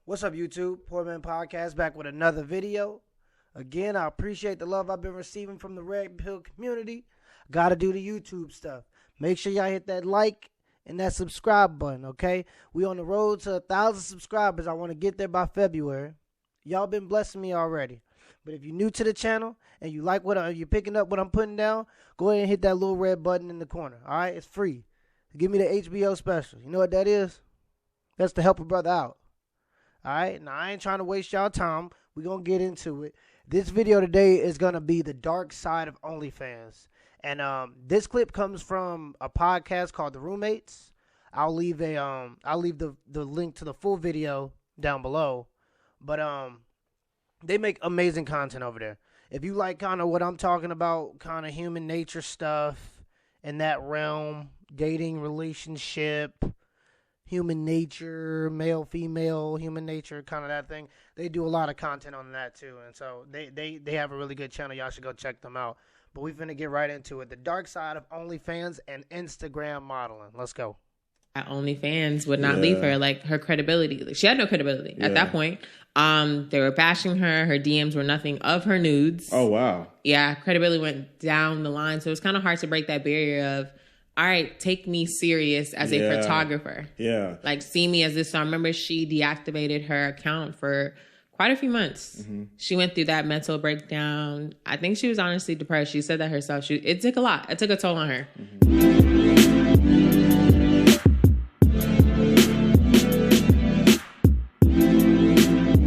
What's up, YouTube? Poor Man Podcast back with another video. Again, I appreciate the love I've been receiving from the Red Pill community. Gotta do the YouTube stuff. Make sure y'all hit that like and that subscribe button, okay? We on the road to 1,000 subscribers. I want to get there by February. Y'all been blessing me already. But if you're new to the channel and you like what you're picking up what I'm putting down, go ahead and hit that little red button in the corner, all right? It's free. Give me the HBO special. You know what that is? That's to help a brother out. All right, now I ain't trying to waste y'all time. We're going to get into it. This video today is going to be the dark side of OnlyFans. And this clip comes from a podcast called The Roommates. I'll leave the link to the full video down below. But they make amazing content over there. If you like kind of what I'm talking about, kind of human nature stuff in that realm, dating, relationship, human nature, male, female, human nature, kind of that thing. They do a lot of content on that too. And so they have a really good channel. Y'all should go check them out. But we're finna get right into it. The dark side of OnlyFans and Instagram modeling. Let's go. OnlyFans would not leave her, like her credibility. Like, she had no credibility at that point. They were bashing her. Her DMs were nothing of her nudes. Oh, wow. Yeah, credibility went down the line. So it was kind of hard to break that barrier of, all right, take me serious as a photographer. Yeah. Like, see me as this. So I remember she deactivated her account for quite a few months. Mm-hmm. She went through that mental breakdown. I think she was honestly depressed. She said that herself. It took a lot. It took a toll on her. Mm-hmm.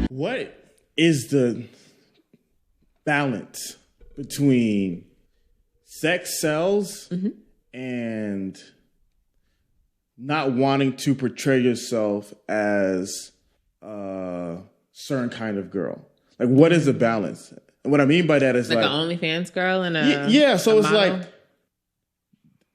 What is the balance between sex sells and not wanting to portray yourself as a certain kind of girl? Like, what is the balance? And what I mean by that is like an OnlyFans girl and a So it's model? like,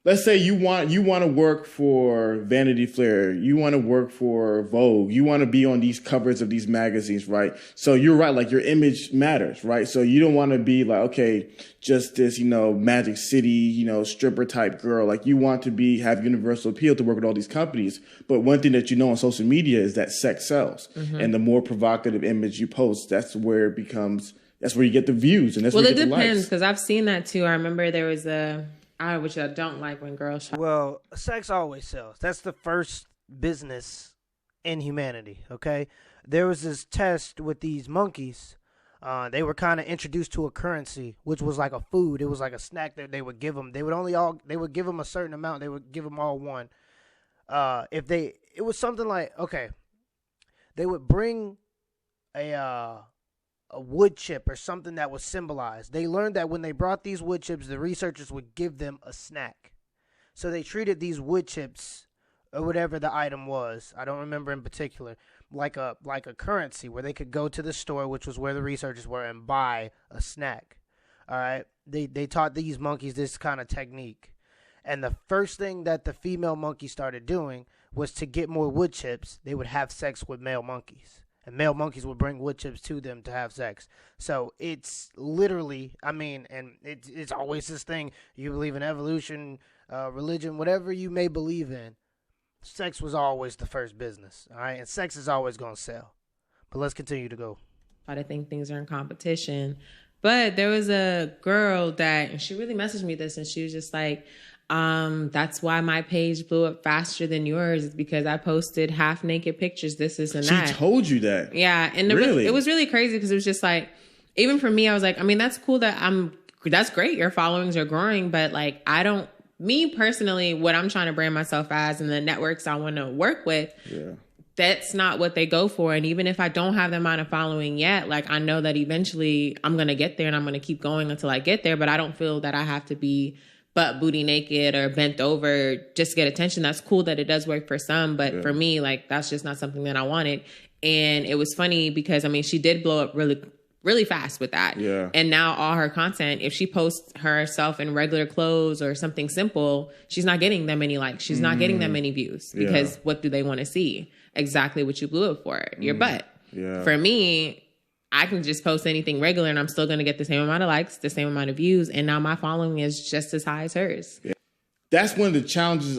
let's say you want to work for Vanity Fair, you want to work for Vogue, you want to be on these covers of these magazines, right? So you're right, like your image matters, right? So you don't want to be like, okay, just this, Magic City, stripper type girl. Like, you want to have universal appeal to work with all these companies. But one thing that on social media is that sex sells. Mm-hmm. And the more provocative image you post, that's where you get the views, and that's where you get the likes. Well, it depends, because I've seen that too. I remember there was which I don't like when girls shop. Well, sex always sells. That's the first business in humanity, okay? There was this test with these monkeys. They were kind of introduced to a currency, which was like a food. It was like a snack that they would give them. They would give them a certain amount. They would give them all one. It was something like, okay, they would bring a wood chip or something that was symbolized. They learned that when they brought these wood chips, the researchers would give them a snack. So they treated these wood chips or whatever the item was, I don't remember in particular, like a currency where they could go to the store, which was where the researchers were, and buy a snack. All right. They taught these monkeys this kind of technique. And the first thing that the female monkey started doing was to get more wood chips, they would have sex with male monkeys. And male monkeys would bring wood chips to them to have sex. So it's literally, and it's always this thing. You believe in evolution, religion, whatever you may believe in. Sex was always the first business, all right? And sex is always going to sell. But let's continue to go. I think things are in competition. But there was a girl and she really messaged me this, and she was just like, that's why my page blew up faster than yours, is because I posted half naked pictures, this and that. She told you that? Yeah. And really? It was really crazy, because it was just like, even for me, I was like, that's cool that's great. Your followings are growing, but like, me personally, what I'm trying to brand myself as and the networks I want to work with, that's not what they go for. And even if I don't have the amount of following yet, like, I know that eventually I'm going to get there, and I'm going to keep going until I get there. But I don't feel that I have to be butt booty naked or bent over just to get attention. That's cool that it does work for some, but for me, like, that's just not something that I wanted. And it was funny because, she did blow up really, really fast with that. Yeah. And now all her content, if she posts herself in regular clothes or something simple, she's not getting that many likes. She's not getting that many views, because what do they want to see? Exactly what you blew up for, your butt. Yeah. For me, I can just post anything regular and I'm still going to get the same amount of likes, the same amount of views. And now my following is just as high as hers. Yeah. That's one of the challenges.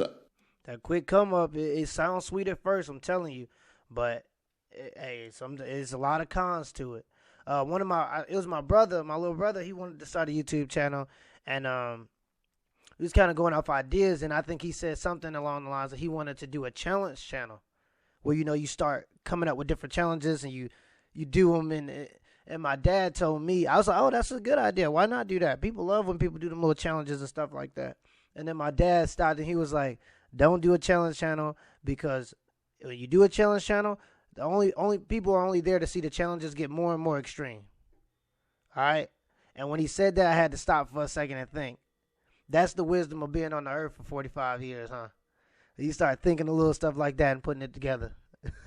That quick come up, it sounds sweet at first, I'm telling you. But Hey, it's a lot of cons to it. It was my brother, my little brother. He wanted to start a YouTube channel, and he was kind of going off ideas. And I think he said something along the lines that he wanted to do a challenge channel, where you start coming up with different challenges and you do them. And my dad told me, I was like, oh, that's a good idea. Why not do that? People love when people do them little challenges and stuff like that. And then my dad stopped and he was like, don't do a challenge channel, because when you do a challenge channel, the only people are only there to see the challenges get more and more extreme. All right? And when he said that, I had to stop for a second and think. That's the wisdom of being on the earth for 45 years, huh? You start thinking of little stuff like that and putting it together.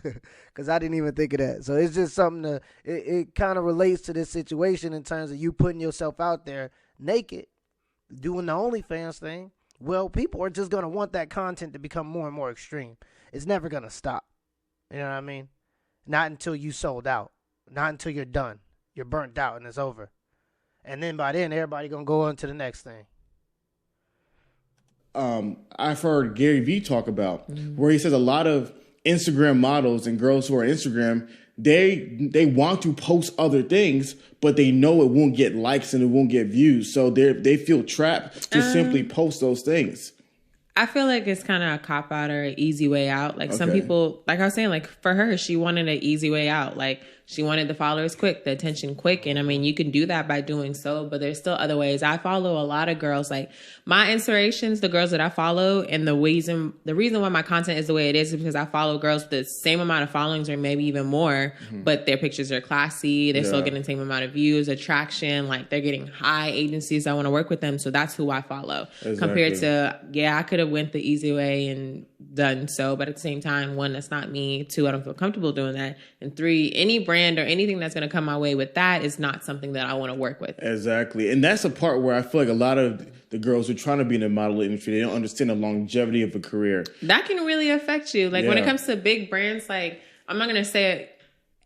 Because I didn't even think of that. So it's just something it kind of relates to this situation in terms of you putting yourself out there naked, doing the OnlyFans thing. Well, people are just going to want that content to become more and more extreme. It's never going to stop. You know what I mean? Not until you sold out. Not until you're done. You're burnt out and it's over. And then by then, everybody going to go on to the next thing. I've heard Gary Vee talk about where he says a lot of Instagram models and girls who are on Instagram, they want to post other things, but they know it won't get likes and it won't get views. So they feel trapped to simply post those things. I feel like it's kind of a cop out or an easy way out. Like some people, like I was saying, like for her, she wanted an easy way out. Like she wanted the followers quick, the attention quick. And I mean, you can do that by doing so, but there's still other ways. I follow a lot of girls. Like my inspirations, the girls that I follow, and the reason why my content is the way it is because I follow girls with the same amount of followings or maybe even more, but their pictures are classy. They're still getting the same amount of views, attraction. Like they're getting high agencies that want to work with them. So that's who I follow. Compared to, I could have went the easy way and done so, but at the same time, one, that's not me. Two, I don't feel comfortable doing that. And three, any brand or anything that's going to come my way with that is not something that I want to work with. Exactly. And that's a part where I feel like a lot of the girls who are trying to be in the model industry, they don't understand the longevity of a career. That can really affect you. Like when it comes to big brands, like I'm not going to say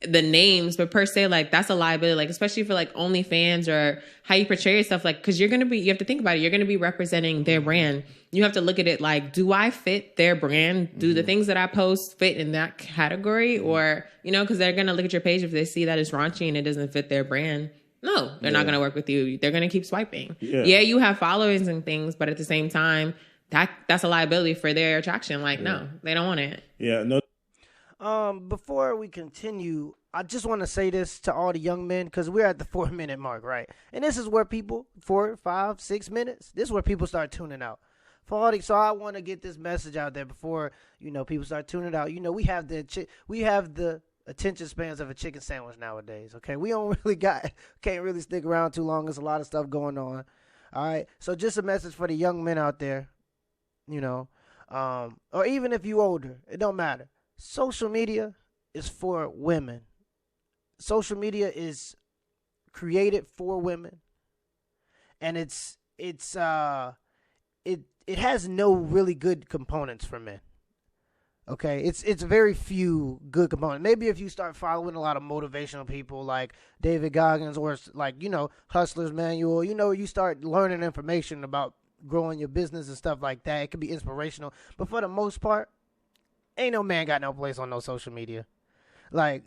the names, but per se, like that's a liability, like especially for like OnlyFans or how you portray yourself, like because you have to think about it, you're going to be representing their brand. You have to look at it like, do I fit their brand? Do the things that I post fit in that category? Or, because they're going to look at your page if they see that it's raunchy and it doesn't fit their brand. No, they're not going to work with you. They're going to keep swiping. Yeah, you have followers and things, but at the same time, that's a liability for their attraction. Like, no, they don't want it. Yeah, no. Before we continue, I just want to say this to all the young men, because we're at the 4-minute mark, right? And this is where people, 4, 5, 6 minutes, this is where people start tuning out. So I want to get this message out there before, people start tuning out. We have the attention spans of a chicken sandwich nowadays, okay? We don't really can't really stick around too long. There's a lot of stuff going on, all right? So just a message for the young men out there, or even if you older, it don't matter. Social media is for women. Social media is created for women, and it has no really good components for men. Okay, it's very few good components. Maybe if you start following a lot of motivational people like David Goggins or like Hustler's Manual, you start learning information about growing your business and stuff like that. It can be inspirational, but for the most part, ain't no man got no place on no social media. Like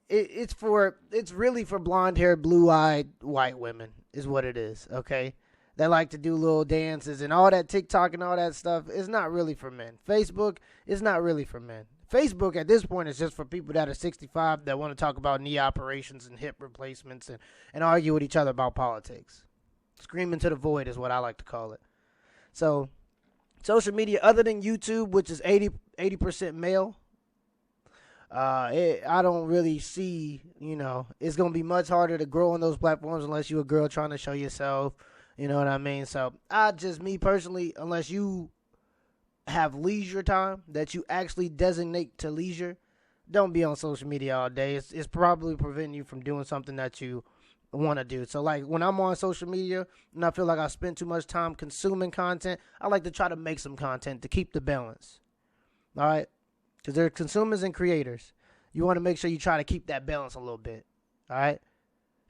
it's really for blonde-haired, blue-eyed white women is what it is, okay? That like to do little dances and all that TikTok and all that stuff is not really for men. Facebook is not really for men. Facebook at this point is just for people that are 65 that want to talk about knee operations and hip replacements and argue with each other about politics. Screaming to the void is what I like to call it. So social media, other than YouTube, which is 80% male, I don't really see, it's going to be much harder to grow on those platforms unless you're a girl trying to show yourself, you know what I mean? So me personally, unless you have leisure time that you actually designate to leisure, don't be on social media all day. It's probably preventing you from doing something that you want to do. So like when I'm on social media and I feel like I spend too much time consuming content, I like to try to make some content to keep the balance. All right? Because there are consumers and creators. You want to make sure you try to keep that balance a little bit. All right?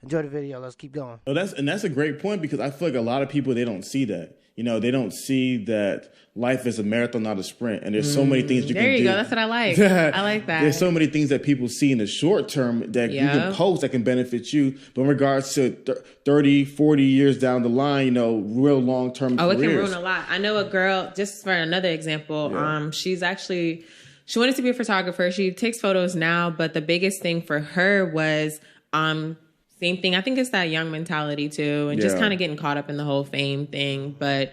Enjoy the video. Let's keep going. Oh, that's a great point, because I feel like a lot of people, they don't see that. They don't see that life is a marathon, not a sprint. And there's so many things you can do. There you go. That's what I like. I like that. There's so many things that people see in the short term that you can post that can benefit you. But in regards to 30, 40 years down the line, real long-term careers. It can ruin a lot. I know a girl, just for another example, she wanted to be a photographer. She takes photos now, but the biggest thing for her was same thing. I think it's that young mentality too, and just kind of getting caught up in the whole fame thing. But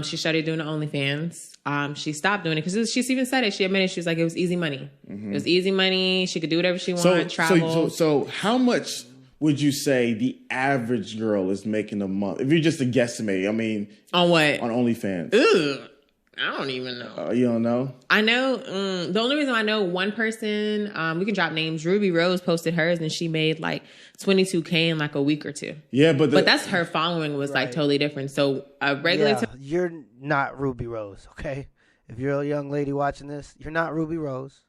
she started doing the OnlyFans. She stopped doing it because she even said it. She admitted, she was like, it was easy money. Mm-hmm. It was easy money. She could do whatever she wanted, travel. So how much would you say the average girl is making a month? If you're just a guesstimate, I mean, on what? On OnlyFans. Ugh. I don't even know. You don't know? I know. The only reason I know one person, we can drop names. Ruby Rose posted hers, and she made like $22K in like a week or two. Yeah, but that's her following was like totally different. So a regular, you're not Ruby Rose, okay? If you're a young lady watching this, you're not Ruby Rose.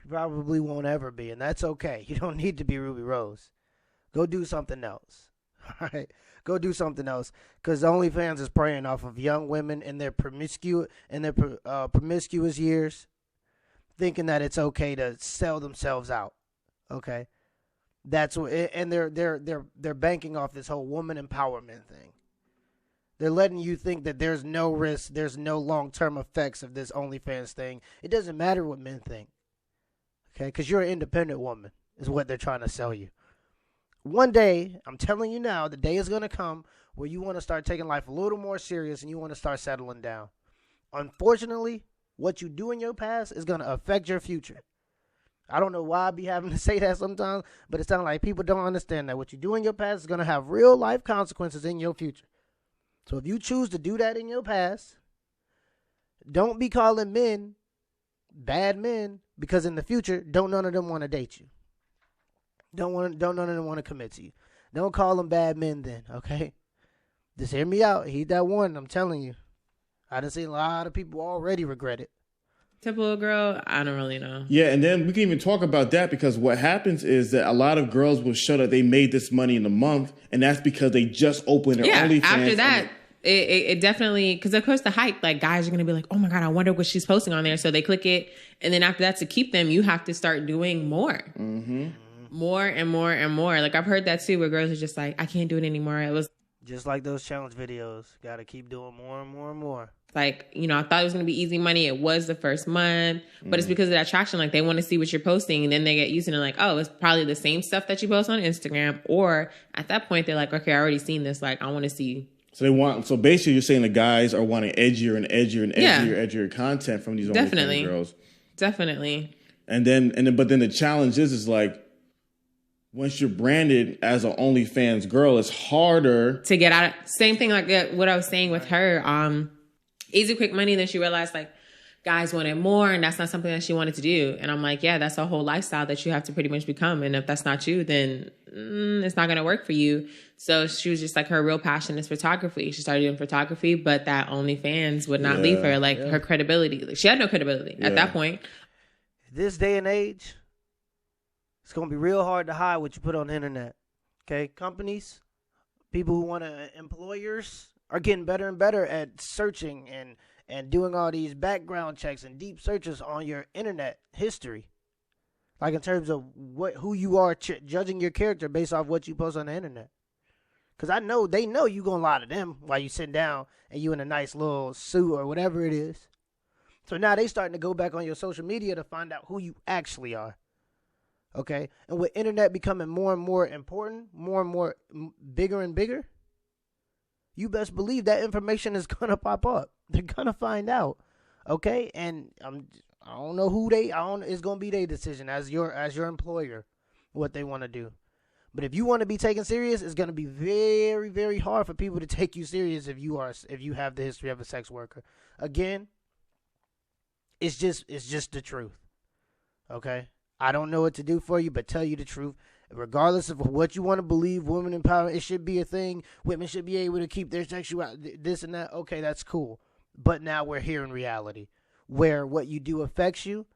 You probably won't ever be, and that's okay. You don't need to be Ruby Rose. Go do something else. All right. Go do something else, because OnlyFans is preying off of young women in their promiscuous years, thinking that it's okay to sell themselves out. Okay, that's what, and they're banking off this whole woman empowerment thing. They're letting you think that there's no risk, there's no long-term effects of this OnlyFans thing. It doesn't matter what men think. Okay, because you're an independent woman is what they're trying to sell you. One day, I'm telling you now, the day is going to come where you want to start taking life a little more serious and you want to start settling down. Unfortunately, what you do in your past is going to affect your future. I don't know why I be having to say that sometimes, but it sounds like people don't understand that what you do in your past is going to have real life consequences in your future. So if you choose to do that in your past, don't be calling men bad men, because in the future, don't none of them want to date you. Don't none of them want to commit to you. Don't call them bad men then, okay? Just hear me out. Heed that warning, I'm telling you. I done seen a lot of people already regret it. Typical girl, I don't really know. Yeah, and then we can even talk about that, because what happens is that a lot of girls will show that they made this money in a month, and that's because they just opened their OnlyFans. After that, it definitely, because of course the hype, like guys are going to be like, oh my God, I wonder what she's posting on there. So they click it, and then after that, to keep them, you have to start doing more. Mm-hmm. More and more and more. Like I've heard that too, where girls are just like, I can't do it anymore. It was just like those challenge videos. Got to keep doing more and more and more. Like, I thought it was going to be easy money. It was the first month, but it's because of that attraction. Like they want to see what you're posting, and then they get used to it. Like, oh, it's probably the same stuff that you post on Instagram. Or at that point, they're like, okay, I already seen this. Like I want to see. So basically you're saying the guys are wanting edgier and edgier and edgier content from these OnlyFans girls. Definitely. But then the challenge is like, once you're branded as an OnlyFans girl, it's harder to get out of. Same thing like what I was saying with her. Easy, quick money. Then she realized like guys wanted more, and that's not something that she wanted to do. And I'm like, yeah, that's a whole lifestyle that you have to pretty much become. And if that's not you, then it's not going to work for you. So she was just like, her real passion is photography. She started doing photography, but that OnlyFans would not leave her. Like her credibility, like, she had no credibility at that point. This day and age, it's going to be real hard to hide what you put on the internet. Okay? Companies, people who want to, employers are getting better and better at searching and doing all these background checks and deep searches on your internet history. Like in terms of who you are, judging your character based off what you post on the internet. Because I know they know you going to lie to them while you sitting down and you in a nice little suit or whatever it is. So now they starting to go back on your social media to find out who you actually are. Okay? And with internet becoming more and more important, more and more bigger and bigger, you best believe that information is going to pop up. They're going to find out. Okay? And I don't know who it's going to be their decision as your employer, what they want to do. But if you want to be taken serious, it's going to be very, very hard for people to take you serious if you have the history of a sex worker. Again, it's just the truth. Okay? I don't know what to do for you, but tell you the truth. Regardless of what you want to believe, women empowerment, it should be a thing. Women should be able to keep their sexuality, this and that. Okay, that's cool. But now we're here in reality, where what you do affects you,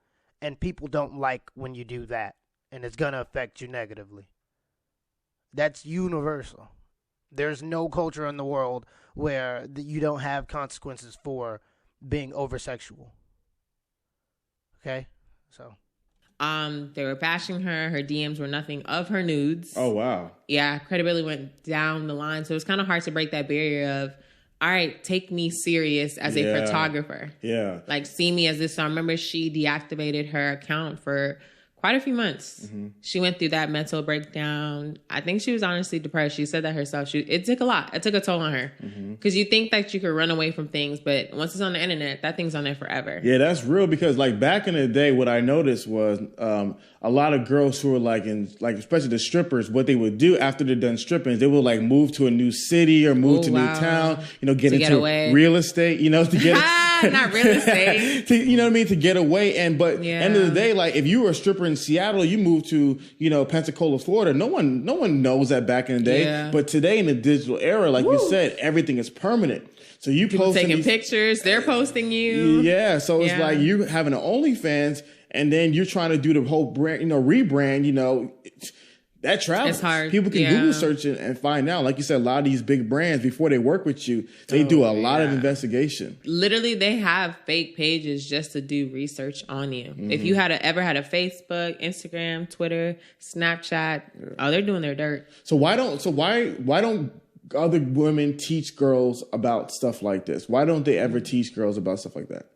and people don't like when you do that, and it's going to affect you negatively. That's universal. There's no culture in the world where you don't have consequences for being over-sexual. Okay? So. They were bashing her. Her DMs were nothing of her nudes. Oh, wow. Yeah, credibility went down the line. So it's kind of hard to break that barrier of, all right, take me serious as a photographer. Yeah. Like, see me as this. So I remember she deactivated her account for quite a few months. Mm-hmm. She went through that mental breakdown. I think she was honestly depressed. She said that herself. It took a lot. It took a toll on her. Because you think that you could run away from things, but once it's on the internet, that thing's on there forever. Yeah, that's real because like back in the day, what I noticed was a lot of girls who were like especially the strippers, what they would do after they're done stripping, they would like move to a new city or move to a new town, get into real estate, to get not real estate. You know what I mean? To get away. End of the day, like if you were a stripper in Seattle, you moved to, Pensacola, Florida. No one knows that back in the day. Yeah. But today in the digital era, like you said, everything is permanent. So you people taking pictures, they're posting you. Yeah. So it's like you having an OnlyFans and then you're trying to do the whole brand, rebrand, that travels. It's hard. People can Google search it and find out. Like you said, a lot of these big brands, before they work with you, they do a lot of investigation. Literally, they have fake pages just to do research on you. Mm-hmm. If you ever had a Facebook, Instagram, Twitter, Snapchat, they're doing their dirt. So why don't other women teach girls about stuff like this? Why don't they ever teach girls about stuff like that?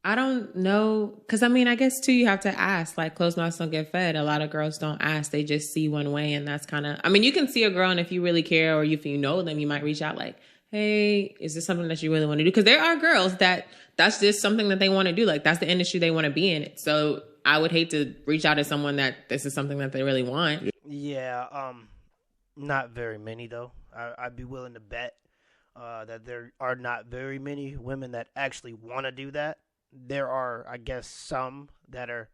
I don't know. Because, I guess, too, you have to ask. Like, closed mouths don't get fed. A lot of girls don't ask. They just see one way. And that's kind of... you can see a girl, and if you really care or if you know them, you might reach out like, hey, is this something that you really want to do? Because there are girls that's just something that they want to do. Like, that's the industry they want to be in. So I would hate to reach out to someone that this is something that they really want. Yeah, not very many, though. I'd be willing to bet that there are not very many women that actually want to do that. There are, I guess, some that are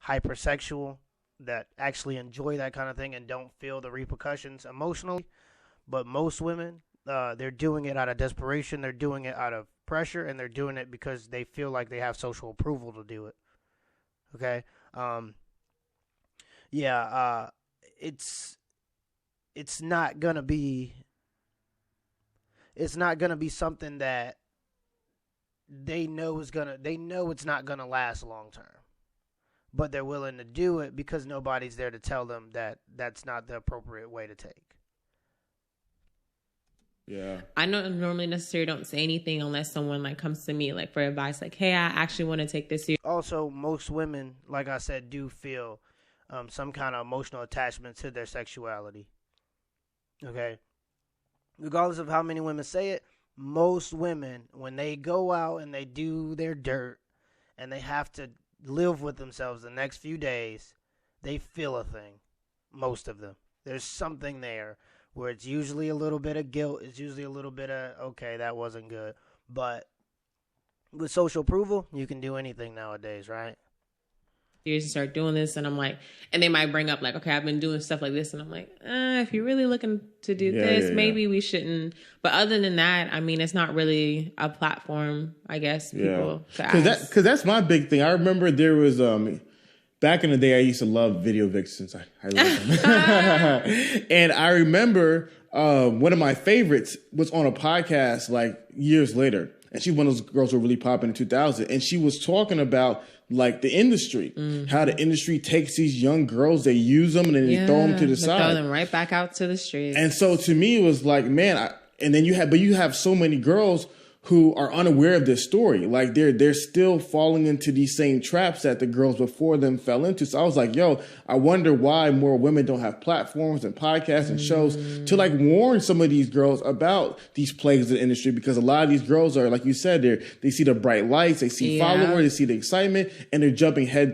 hypersexual that actually enjoy that kind of thing and don't feel the repercussions emotionally. But most women, they're doing it out of desperation. They're doing it out of pressure, and they're doing it because they feel like they have social approval to do it. Okay? It's not gonna be something that they know it's not gonna last long term, but they're willing to do it because nobody's there to tell them that that's not the appropriate way to take. Yeah, I normally necessarily don't say anything unless someone comes to me for advice, hey, I actually want to take this. Also, most women, like I said, do feel some kind of emotional attachment to their sexuality. Okay, regardless of how many women say it. Most women, when they go out and they do their dirt and they have to live with themselves the next few days, they feel a thing. Most of them. There's something there where it's usually a little bit of guilt. It's usually a little bit of, okay, that wasn't good. But with social approval, you can do anything nowadays, right? To start doing this, and I'm and they might bring up okay, I've been doing stuff like this, and I'm if you're really looking to do this, maybe we shouldn't. But other than that, it's not really a platform, I guess, people to ask. Because that's my big thing. I remember there was back in the day, I used to love video vixens. I love them. And I remember one of my favorites was on a podcast years later, and she's one of those girls who were really popping in 2000, and she was talking about the industry, how the industry takes these young girls, they use them and then they throw them to the side. Throw them right back out to the streets. And so to me, it was and then you have so many girls who are unaware of this story. They're still falling into these same traps that the girls before them fell into. So I was I wonder why more women don't have platforms and podcasts and shows to warn some of these girls about these plagues of the industry, because a lot of these girls are, like you said, they see the bright lights, they see followers, they see the excitement, and they're jumping head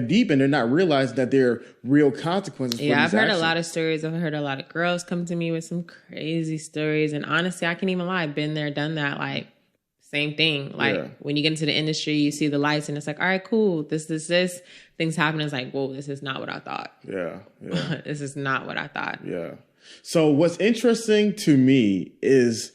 deep, and they're not realizing that there are real consequences. Yeah, I've heard a lot of stories. I've heard a lot of girls come to me with some crazy stories, and honestly, I can't even lie. I've been there, done that. Same thing. When you get into the industry, you see the lights and it's all right, cool. This. Things happen. It's whoa, this is not what I thought. Yeah. This is not what I thought. Yeah. So what's interesting to me is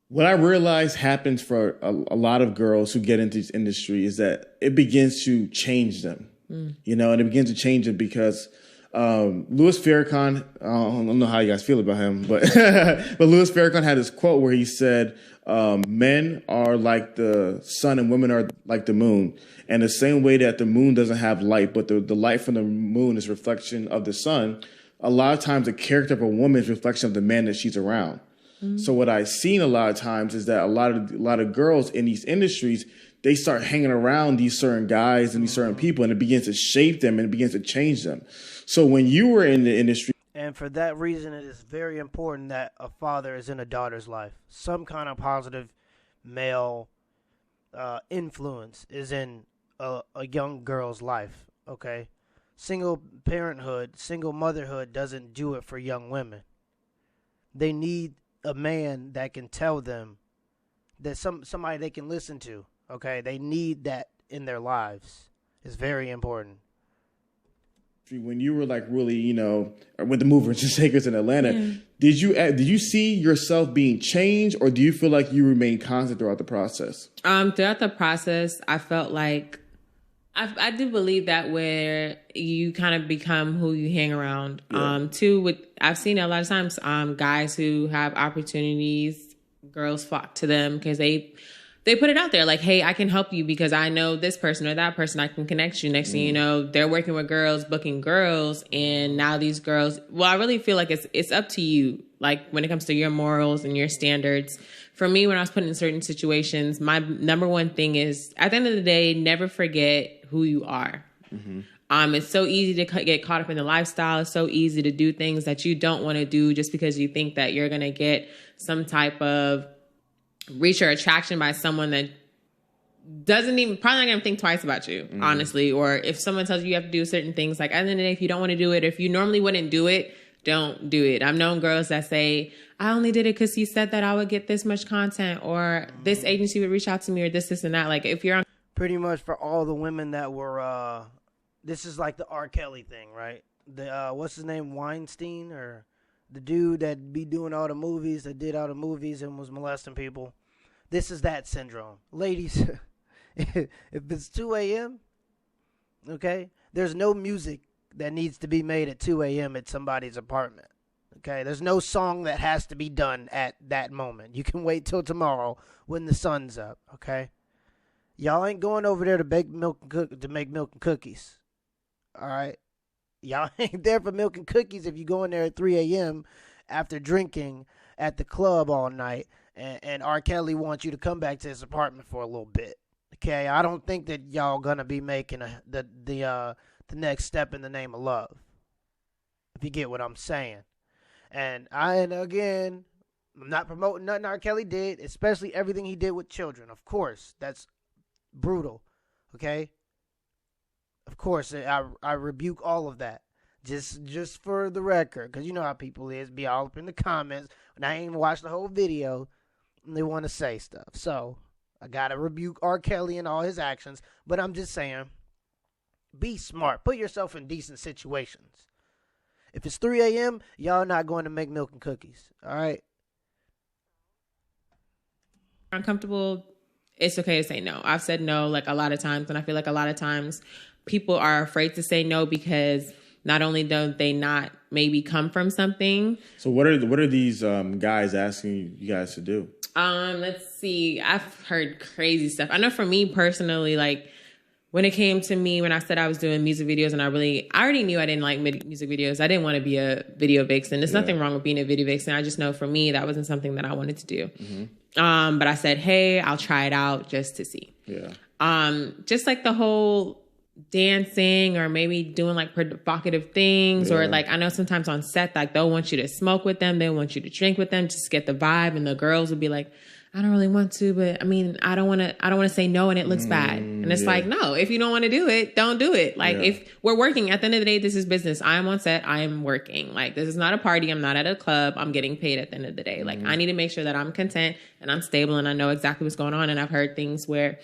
what I realize happens for a lot of girls who get into this industry is that it begins to change them, and it begins to change them because Louis Farrakhan, I don't know how you guys feel about him, but but Louis Farrakhan had this quote where he said, men are like the sun and women are like the moon. And the same way that the moon doesn't have light, but the light from the moon is reflection of the sun, a lot of times the character of a woman is reflection of the man that she's around. Mm-hmm. So what I've seen a lot of times is that a lot of girls in these industries, they start hanging around these certain guys and these certain people, and it begins to shape them and it begins to change them. So when you were in the industry... And for that reason, it is very important that a father is in a daughter's life. Some kind of positive male influence is in a young girl's life, okay? Single parenthood, single motherhood doesn't do it for young women. They need a man that can tell them, that somebody they can listen to, okay? They need that in their lives. It's very important. When you were like really, you know, with the movers and shakers in Atlanta, did you see yourself being changed, or do you feel like you remained constant throughout the process? Throughout the process, I felt like I do believe that where you kind of become who you hang around. Yeah. I've seen a lot of times guys who have opportunities, girls flock to them because they put it out there like, hey, I can help you because I know this person or that person. I can connect you. Next thing you know, they're working with girls, booking girls. And now these girls, well, I really feel like it's up to you. Like when it comes to your morals and your standards. For me, when I was put in certain situations, my number one thing is at the end of the day, never forget who you are. Mm-hmm. It's so easy to get caught up in the lifestyle. It's so easy to do things that you don't want to do just because you think that you're going to get some type of reach or attraction by someone that probably not going to think twice about you, honestly. Or if someone tells you have to do certain things, like at the end of the day, if you don't want to do it, if you normally wouldn't do it, don't do it. I've known girls that say, I only did it because he said that I would get this much content, or this agency would reach out to me, or this and that. Like if you're on... Pretty much for all the women that were, this is like the R. Kelly thing, right? The, what's his name? Weinstein, or the dude that be doing all the movies, that did all the movies and was molesting people. This is that syndrome. Ladies, if it's 2 a.m., okay, there's no music that needs to be made at 2 a.m. at somebody's apartment, okay? There's no song that has to be done at that moment. You can wait till tomorrow when the sun's up, okay? Y'all ain't going over there to make milk and cookies, all right? Y'all ain't there for milk and cookies if you go in there at 3 a.m. after drinking at the club all night. And R. Kelly wants you to come back to his apartment for a little bit. Okay, I don't think that y'all gonna be making the next step in the name of love. If you get what I'm saying. And again, I'm not promoting nothing R. Kelly did, especially everything he did with children. Of course, that's brutal. Okay. Of course, I rebuke all of that. Just for the record, because you know how people is, be all up in the comments when I ain't even watched the whole video. They want to say stuff. So I got to rebuke R. Kelly and all his actions. But I'm just saying, be smart. Put yourself in decent situations. If it's 3 a.m., y'all not going to make milk and cookies. All right? Uncomfortable, it's okay to say no. I've said no like a lot of times. And I feel like a lot of times people are afraid to say no because not only don't they not maybe come from something. So what are these guys asking you guys to do? Let's see. I've heard crazy stuff. I know for me personally, like when it came to me, when I said I was doing music videos and I already knew I didn't like music videos. I didn't want to be a video vixen. There's nothing wrong with being a video vixen. I just know for me, that wasn't something that I wanted to do. Mm-hmm. But I said, hey, I'll try it out just to see. Yeah. Just like the whole dancing or maybe doing like provocative things or like I know sometimes on set like they'll want you to smoke with them, they want you to drink with them just to get the vibe, and the girls would be like, I don't really want to, but I mean I don't want to say no and it looks bad, and it's like, no, if you don't want to do it, don't do it. Like if we're working, at the end of the day, this is business. I am on set, I am working. Like this is not a party, I'm not at a club, I'm getting paid at the end of the day. Like I need to make sure that I'm content and I'm stable and I know exactly what's going on. And I've heard things where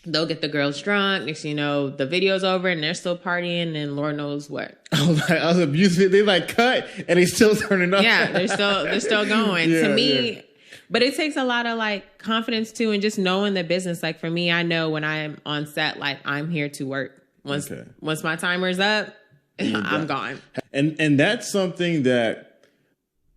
they'll get the girls drunk. Next thing you know, the video's over and they're still partying and Lord knows what. I was abusing. They like cut and they still turning up. Yeah, they're still going. To me, but it takes a lot of like confidence too, and just knowing the business. Like for me, I know when I'm on set, like I'm here to work. Once my timer's up, I'm gone. And that's something that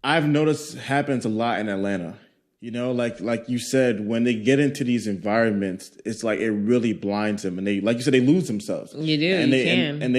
I've noticed happens a lot in Atlanta. You know, like you said, when they get into these environments, it's like it really blinds them, and they, like you said, they lose themselves. You do, and you they can, and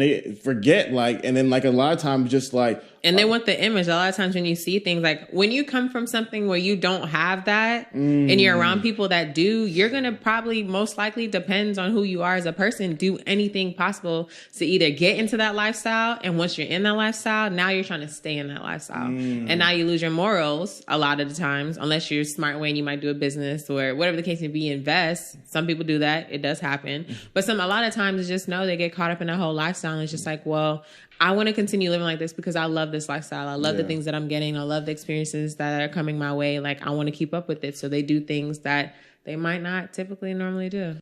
they forget, like, and then like a lot of times, just like, and they want the image. A lot of times when you see things, like when you come from something where you don't have that, and you're around people that do, you're gonna probably, most likely, depends on who you are as a person, do anything possible to either get into that lifestyle, and once you're in that lifestyle, now you're trying to stay in that lifestyle, and now you lose your morals a lot of the times. Unless you're a smart way and you might do a business or whatever the case may be, invest. Some people do that. It does happen. But a lot of times it's just, no, they get caught up in that whole lifestyle. And it's just like, well, I want to continue living like this because I love this lifestyle. I love the things that I'm getting. I love the experiences that are coming my way. Like, I want to keep up with it. So they do things that they might not typically normally do.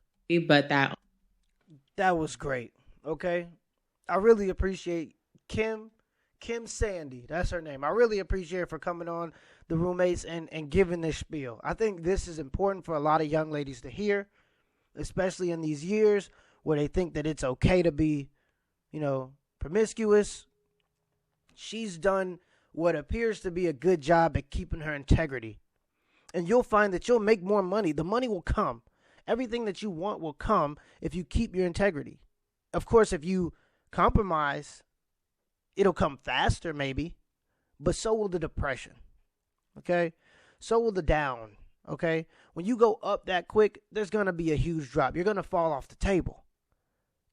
But that was great. Okay. I really appreciate Kim Sandy. That's her name. I really appreciate her for coming on The Roommates and giving this spiel. I think this is important for a lot of young ladies to hear, especially in these years where they think that it's okay to be, promiscuous. She's done what appears to be a good job at keeping her integrity. And you'll find that you'll make more money. The money will come. Everything that you want will come if you keep your integrity. Of course, if you compromise, it'll come faster maybe, but so will the depression. Okay? So will the down. Okay? When you go up that quick, there's going to be a huge drop. You're going to fall off the table.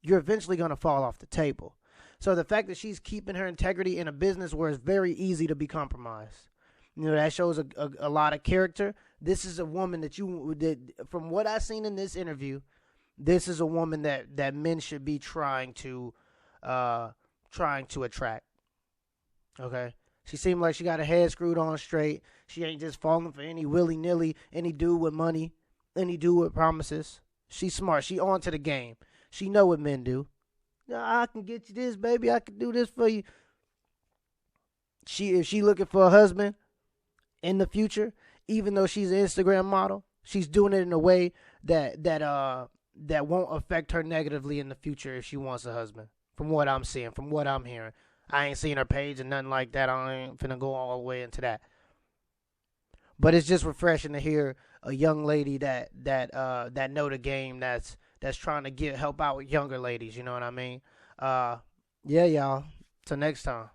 You're eventually going to fall off the table. So the fact that she's keeping her integrity in a business where it's very easy to be compromised, that shows a lot of character. This is a woman that from what I've seen in this interview, this is a woman that men should be trying to attract. Okay? She seemed like she got her head screwed on straight. She ain't just falling for any willy-nilly, any dude with money, any dude with promises. She's smart. She on to the game. She know what men do. I can get you this, baby. I can do this for you. If she looking for a husband in the future, even though she's an Instagram model, she's doing it in a way that won't affect her negatively in the future if she wants a husband. From what I'm seeing, from what I'm hearing. I ain't seen her page and nothing like that. I ain't finna go all the way into that. But it's just refreshing to hear a young lady that know the game, that's trying to help out with younger ladies. You know what I mean? Yeah, y'all. Till next time.